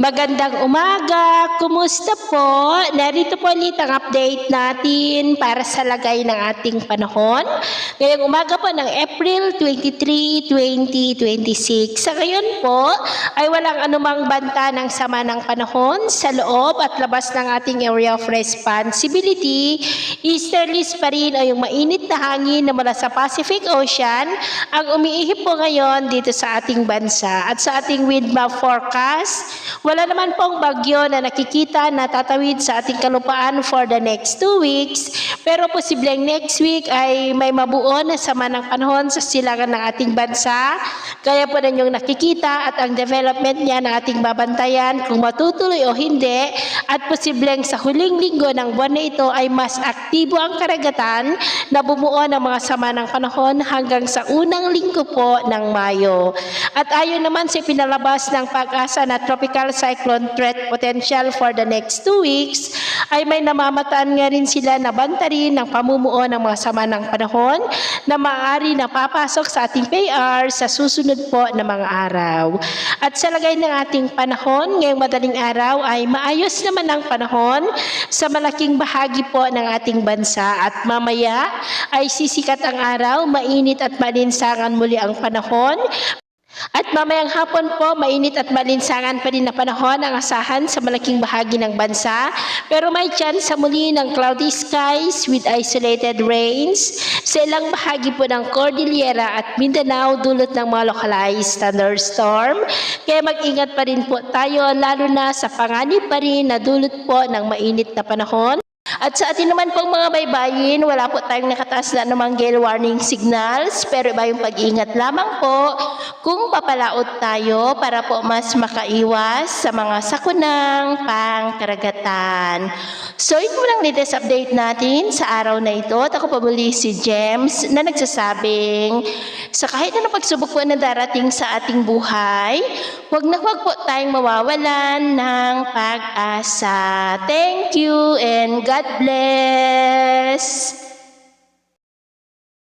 Magandang umaga! Kumusta po? Narito po ulit ang update natin para sa lagay ng ating panahon. Ngayong umaga po ng April 23, 2026. Sa ngayon po ay walang anumang banta ng sama ng panahon sa loob at labas ng ating area of responsibility. Easterlies pa rin ay yung mainit na hangin na mula sa Pacific Ocean ang umiihip po ngayon dito sa ating bansa. At sa ating wind map forecast, wala naman pong bagyo na nakikita na tatawid sa ating kalupaan for the next 2 weeks, pero posibleng next week ay may mabuo na sama ng panahon sa silangan ng ating bansa. Kaya po ninyong nakikita at ang development niya ng ating babantayan kung matutuloy o hindi, at posibleng sa huling linggo ng buwan na ito ay mas aktibo ang karagatan na bumuo ng mga sama ng panahon hanggang sa unang linggo po ng Mayo. At ayon naman sa pinalabas ng Pag-asa na tropical cyclone threat potential for the next 2 weeks, ay may namamataan nga rin sila na banta rin ng pamumuo ng mga sama ng panahon na maaari na papasok sa ating PAR sa susunod po na mga araw. At sa lagay ng ating panahon, ngayong madaling araw ay maayos naman ang panahon sa malaking bahagi po ng ating bansa, at mamaya ay sisikat ang araw, mainit at malinsangan muli ang panahon. At mamayang hapon po, mainit at malinsangan pa rin na panahon ang asahan sa malaking bahagi ng bansa. Pero may chance sa muli ng cloudy skies with isolated rains sa ilang bahagi po ng Cordillera at Mindanao dulot ng mga localized thunderstorm. Kaya mag-ingat pa rin po tayo, lalo na sa panganib pa rin na dulot po ng mainit na panahon. At sa atin naman pong mga baybayin, wala po tayong nakataas na anumang gale warning signals, pero iba yung pag-iingat lamang po kung papalaot tayo para po mas makaiwas sa mga sakunang pangkaragatan. So ito lang latest update natin sa araw na ito. At ako pa muli si James na nagsasabing sa kahit anong pagsubok po na darating sa ating buhay, huwag na huwag po tayong mawawalan ng pag-asa. Thank you and God bless!